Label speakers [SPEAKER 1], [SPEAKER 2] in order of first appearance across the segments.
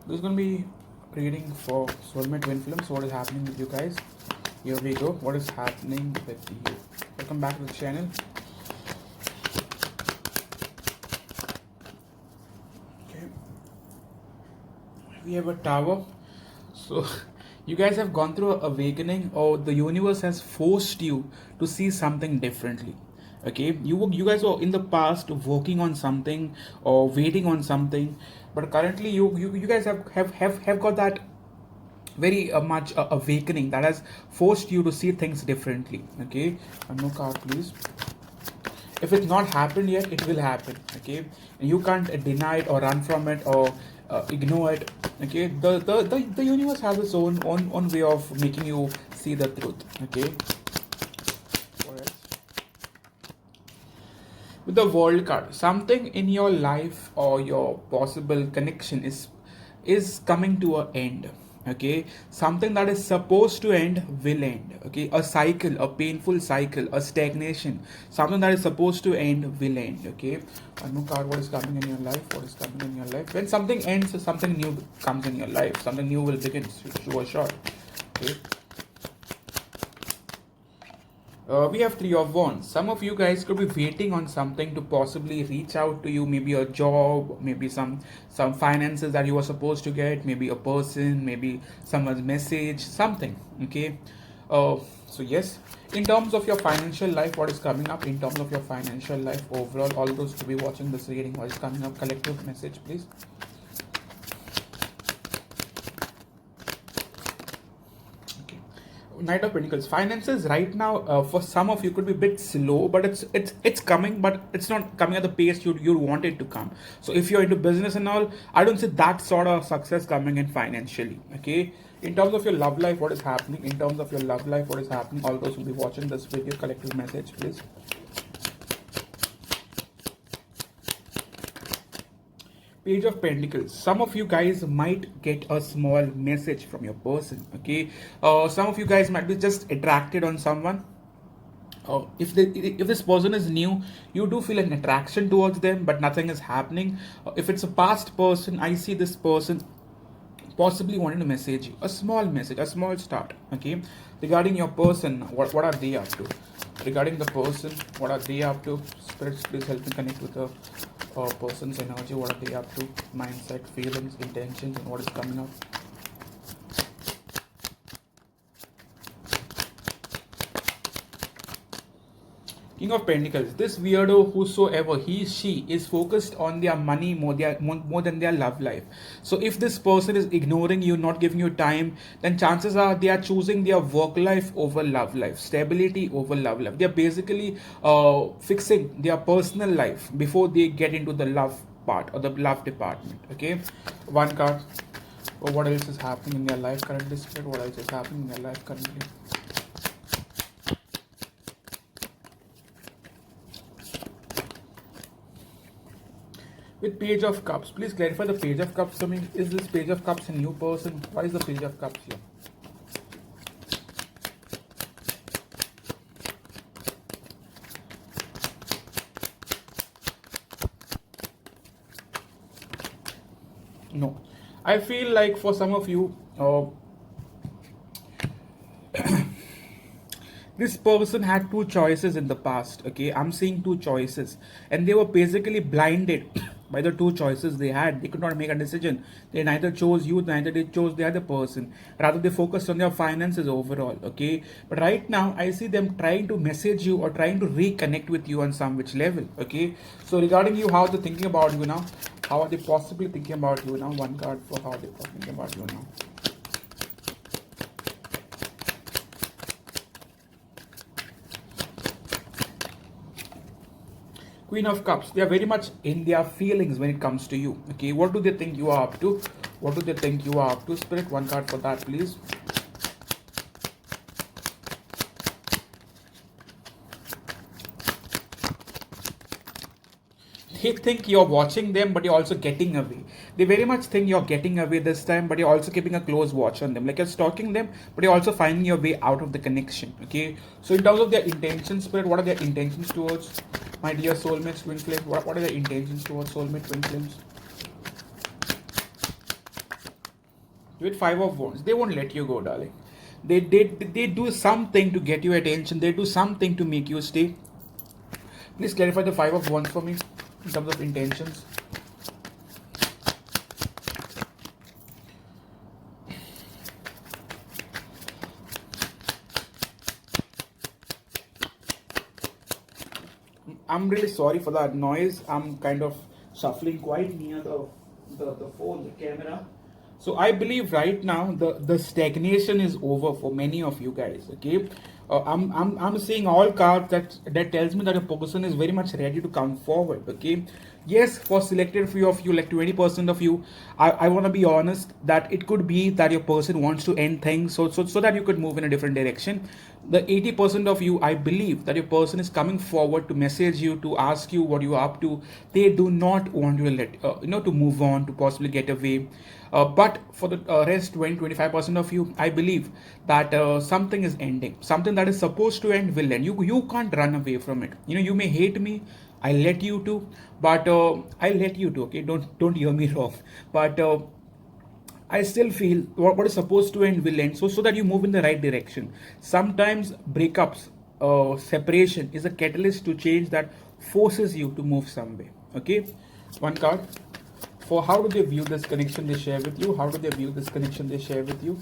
[SPEAKER 1] This is going to be reading for Soulmate Twin Films. What is happening with you guys? Here we go. What is happening with you? Welcome back to the channel. Okay. We have a tower. So you guys have gone through an awakening, or the universe has forced you to see something differently. Okay, you guys were in the past working on something or waiting on something, but currently you guys have got that very much awakening that has forced you to see things differently. Okay, one more card please. If it's not happened yet, it will happen. Okay, and you can't deny it or run from it or ignore it. Okay, the universe has its own way of making you see the truth. Okay, what else? With the world card, something in your life or your possible connection is coming to an end. Okay, something that is supposed to end will end. Okay, a cycle, a painful cycle, a stagnation, something that is supposed to end will end. Okay, one more card. What is coming in your life? What is coming in your life? When something ends, something new comes in your life. Something new will begin. Sure short. Okay. We have Three of Wands. Some of you guys could be waiting on something to possibly reach out to you. Maybe a job, maybe some finances that you were supposed to get. Maybe a person, maybe someone's message, something. Okay. So yes, in terms of your financial life, what is coming up? In terms of your financial life overall, all those to be watching this reading, what is coming up? Collective message, please. Knight of Pentacles. Finances right now, for some of you could be a bit slow, but it's coming, but it's not coming at the pace you want it to come. So if you're into business and all, I don't see that sort of success coming in financially. Okay. In terms of your love life, what is happening? In terms of your love life, what is happening? All those will be watching this video. Collective message, please. Page of Pentacles. Some of you guys might get a small message from your person. Okay, some of you guys might be just attracted on someone. If this person is new, you do feel an attraction towards them, but nothing is happening. If it's a past person, I see this person possibly wanting to message you, a small message, a small start. Okay, regarding your person, what are they up to? Regarding the person, what are they up to? Spirits, please help me connect with the person's energy. What are they up to? Mindset, feelings, intentions, and what is coming up. King of Pentacles. This weirdo, whosoever he, she, is focused on their money more than their love life. So if this person is ignoring you, not giving you time, then chances are they are choosing their work life over love life, stability over love life. They are basically fixing their personal life before they get into the love part or the love department. Okay, one card. What else is happening in their life currently? What else is happening in their life currently? With Page of Cups, please clarify the Page of Cups to me. Is this Page of Cups a new person? Why is the Page of Cups here? No. I feel like for some of you, this person had two choices in the past. Okay, I'm seeing two choices, and they were basically blinded by the two choices they had. They could not make a decision. They neither chose you, neither they chose the other person. Rather, they focused on their finances overall. Okay, but right now I see them trying to message you or trying to reconnect with you on some which level. Okay, so regarding you, how they're thinking about you now? How are they possibly thinking about you now? One card for how they're thinking about you now. Queen of Cups. They are very much in their feelings when it comes to you. Okay, what do they think you are up to? What do they think you are up to? Spirit, one card for that, please. They think you're watching them, but you're also getting away. They very much think you're getting away this time, but you're also keeping a close watch on them. Like you're stalking them, but you're also finding your way out of the connection. Okay, so in terms of their intentions, Spirit, what are their intentions towards my dear soulmates, twin flames? What are their intentions towards soulmate, twin flames? With Five of Wands, they won't let you go, darling. They do something to get your attention. They do something to make you stay. Please clarify the Five of Wands for me in terms of intentions. I'm really sorry for that noise. I'm kind of shuffling quite near the phone, the camera. So I believe right now the stagnation is over for many of you guys. Okay, I'm seeing all cards that tells me that a person is very much ready to come forward. Okay, yes, for selected few of you, like 20% of you, I want to be honest that it could be that your person wants to end things so that you could move in a different direction. The 80% of you, I believe that your person is coming forward to message you, to ask you what you are up to. They do not want you to to move on, to possibly get away. But for the rest 20-25% of you, I believe that something is ending. Something that is supposed to end will end. You can't run away from it. You may hate me. I let you to, but I let you to. Okay, don't hear me wrong. But I still feel what is supposed to end will end, so that you move in the right direction. Sometimes breakups, separation is a catalyst to change that forces you to move some way. Okay, one card for how do they view this connection they share with you? How do they view this connection they share with you?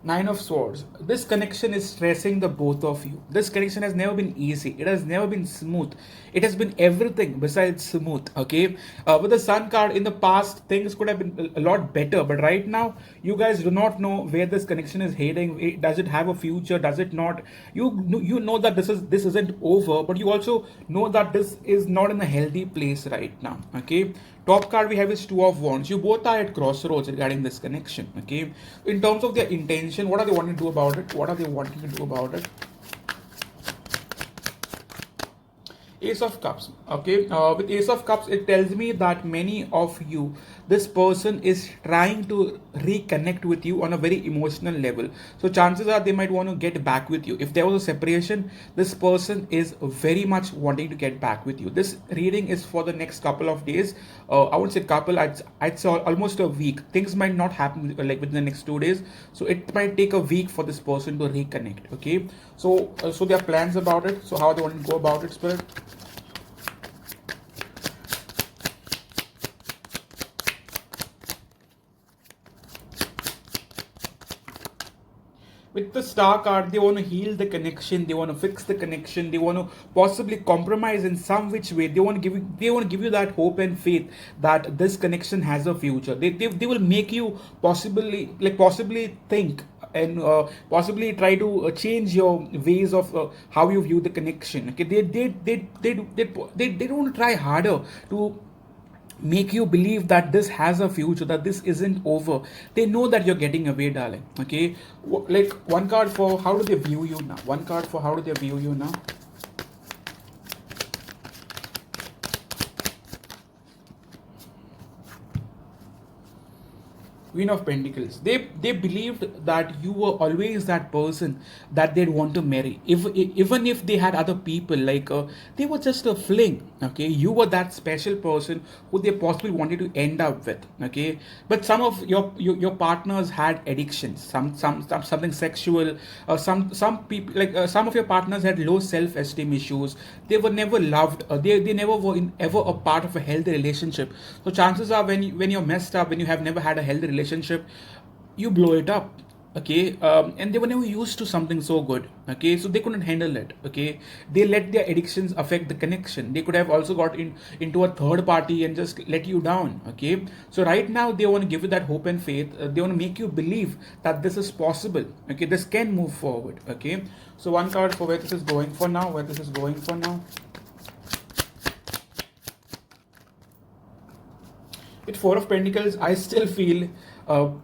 [SPEAKER 1] Nine of Swords. This connection is stressing the both of you. This connection has never been easy. It has never been smooth. It has been everything besides smooth. Okay. With the Sun card in the past, things could have been a lot better, but right now, you guys do not know where this connection is heading. Does it have a future? Does it not? You know that this isn't over, but you also know that this is not in a healthy place right now. Okay. Top card we have is Two of Wands. You both are at crossroads regarding this connection. Okay. In terms of their intention, what are they wanting to do about it? What are they wanting to do about it? Ace of Cups. Okay, with Ace of Cups, it tells me that many of you, this person is trying to reconnect with you on a very emotional level. So chances are they might want to get back with you. If there was a separation, this person is very much wanting to get back with you. This reading is for the next couple of days. I would say couple. I'd say almost a week. Things might not happen like within the next 2 days. So it might take a week for this person to reconnect. Okay. So there are plans about it. So how they want to go about it, Spirit? With the Star card, they want to heal the connection, they want to fix the connection, they want to possibly compromise in some which way. They want to give you that hope and faith that this connection has a future. They will make you possibly think and possibly try to change your ways of how you view the connection. Okay, they don't try harder to make you believe that this has a future, that this isn't over. They know that you're getting away, darling. Okay, like one card for how do they view you now? One card for how do they view you now? Queen of Pentacles. They believed that you were always that person that they'd want to marry. Even if they had other people, they were just a fling. Okay, you were that special person who they possibly wanted to end up with. Okay, but some of your partners had addictions. Something sexual. Some people some of your partners had low self-esteem issues. They were never loved. They never were ever a part of a healthy relationship. So chances are when you're messed up, when you have never had a healthy relationship, you blow it up. Okay, and they were never used to something so good. Okay, so they couldn't handle it. Okay, they let their addictions affect the connection. They could have also got into a third party and just let you down. Okay, so right now they want to give you that hope and faith. They want to make you believe that this is possible. Okay, this can move forward. Okay, so one card for where this is going for now. Where this is going for now. With Four of Pentacles, I still feel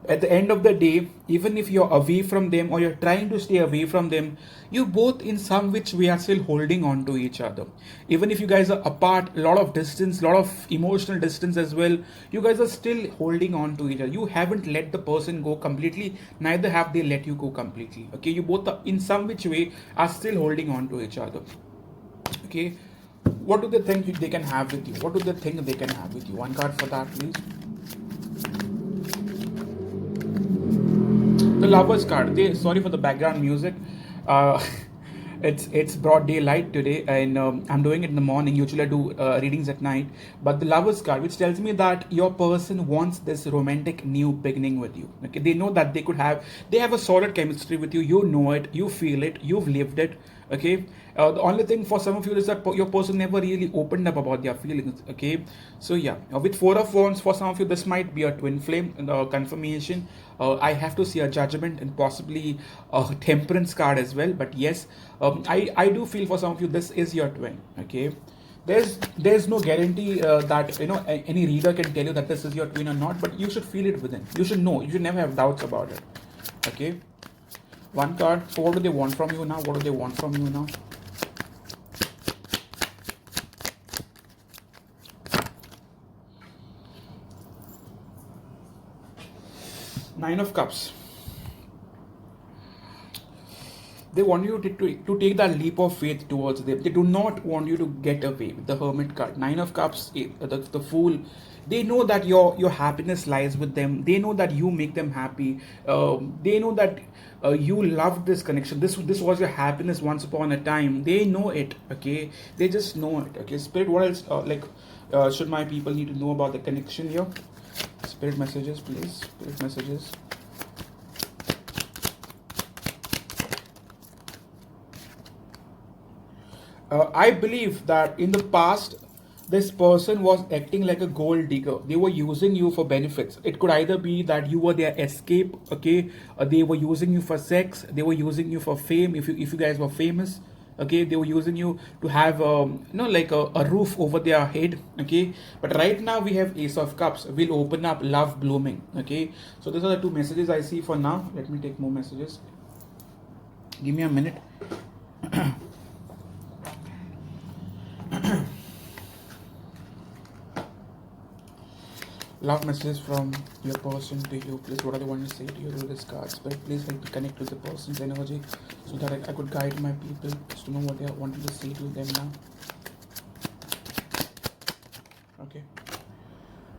[SPEAKER 1] at the end of the day, even if you're away from them or you're trying to stay away from them, you both in some which way are still holding on to each other. Even if you guys are apart, a lot of distance, a lot of emotional distance as well, you guys are still holding on to each other. You haven't let the person go completely, neither have they let you go completely. Okay, you both are, in some which way, are still holding on to each other. Okay, what do they think they can have with you? What do they think they can have with you? One card for that, please. The Lovers card. Sorry for the background music. Uh, it's broad daylight today, and I'm doing it in the morning. Usually I do readings at night. But the Lovers card, which tells me that your person wants this romantic new beginning with you. Okay, they know that they have a solid chemistry with you. You know it, you feel it, you've lived it. Okay, the only thing for some of you is that your person never really opened up about their feelings. Okay, so yeah, with Four of Wands, for some of you this might be a twin flame confirmation. I have to see a Judgment and possibly a Temperance card as well. But yes, I do feel for some of you this is your twin. Okay, there's no guarantee that any reader can tell you that this is your twin or not, but you should feel it within. You should know. You should never have doubts about it. Okay. One card. So what do they want from you now? What do they want from you now? Nine of Cups. They want you to take that leap of faith towards them. They do not want you to get away with the Hermit card. Nine of Cups, the Fool. They know that your happiness lies with them. They know that you make them happy. They know that you love this connection. This was your happiness once upon a time. They know it. Okay, they just know it. Okay, Spirit, what else? Should my people need to know about the connection here? Spirit messages, please. Spirit messages. I believe that in the past, this person was acting like a gold digger. They were using you for benefits. It could either be that you were their escape, okay? They were using you for sex. They were using you for fame. If you guys were famous, okay, they were using you to have like a roof over their head, okay? But right now we have Ace of Cups. We'll open up love blooming, okay? So these are the two messages I see for now. Let me take more messages. Give me a minute. Love messages from your person to you. Please, what are they wanting to say to you through this card? Spirit, please help me connect with the person's energy so that I could guide my people to know what they are wanting to say to them now. Okay.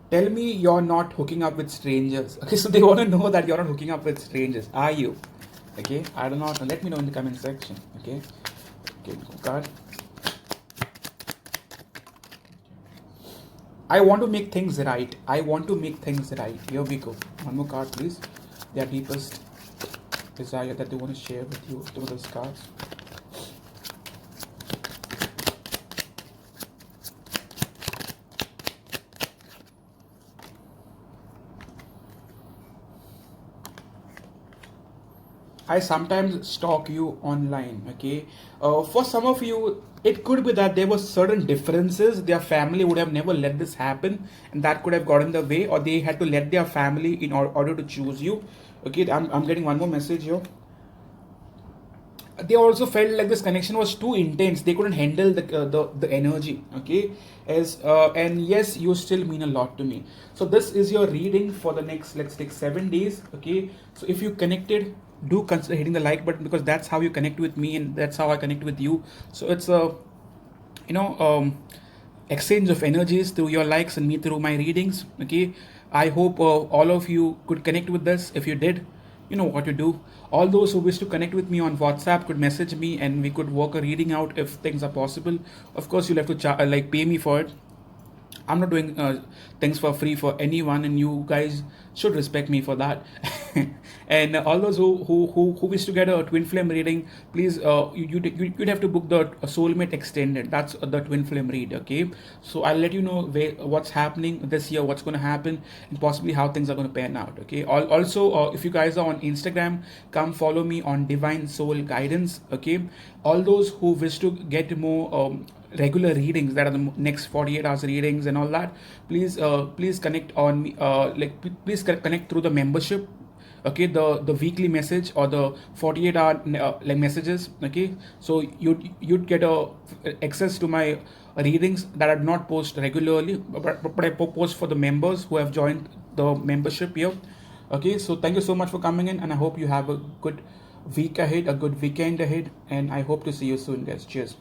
[SPEAKER 1] Tell me you're not hooking up with strangers. Okay, so they want to know that you're not hooking up with strangers. Are you? Okay, I don't know. Let me know in the comment section. Okay. Okay, card. I want to make things right. I want to make things right. Here we go. One more card, please. Their deepest desire that they want to share with you through those cards. I sometimes stalk you online, okay? For some of you, it could be that there were certain differences. Their family would have never let this happen, and that could have got in the way, or they had to let their family in order to choose you. Okay, I'm getting one more message here. They also felt like this connection was too intense. They couldn't handle the energy. Okay, and yes, you still mean a lot to me. So this is your reading for the next, let's take 7 days. Okay, so if you connected, do consider hitting the like button, because that's how you connect with me and that's how I connect with you. So it's a exchange of energies through your likes and me through my readings. Okay, I hope all of you could connect with this. If you did, you know what to do. All those who wish to connect with me on WhatsApp could message me and we could work a reading out if things are possible. Of course, you'll have to pay me for it. I'm not doing things for free for anyone, and you guys should respect me for that. And all those who wish to get a twin flame reading, please, you'd have to book the soulmate extended. That's the twin flame read. Okay, so I'll let you know what's happening this year, what's going to happen, and possibly how things are going to pan out. Okay, also, if you guys are on Instagram, come follow me on Divine Soul Guidance. Okay, all those who wish to get more regular readings, that are the next 48 hours readings and all that, please connect on me, please connect through the membership. Okay, the weekly message or the 48-hour messages. Okay, so you'd get a access to my readings that I do not post regularly, but I post for the members who have joined the membership here. Okay, so thank you so much for coming in, and I hope you have a good week ahead, a good weekend ahead, and I hope to see you soon, guys. Cheers.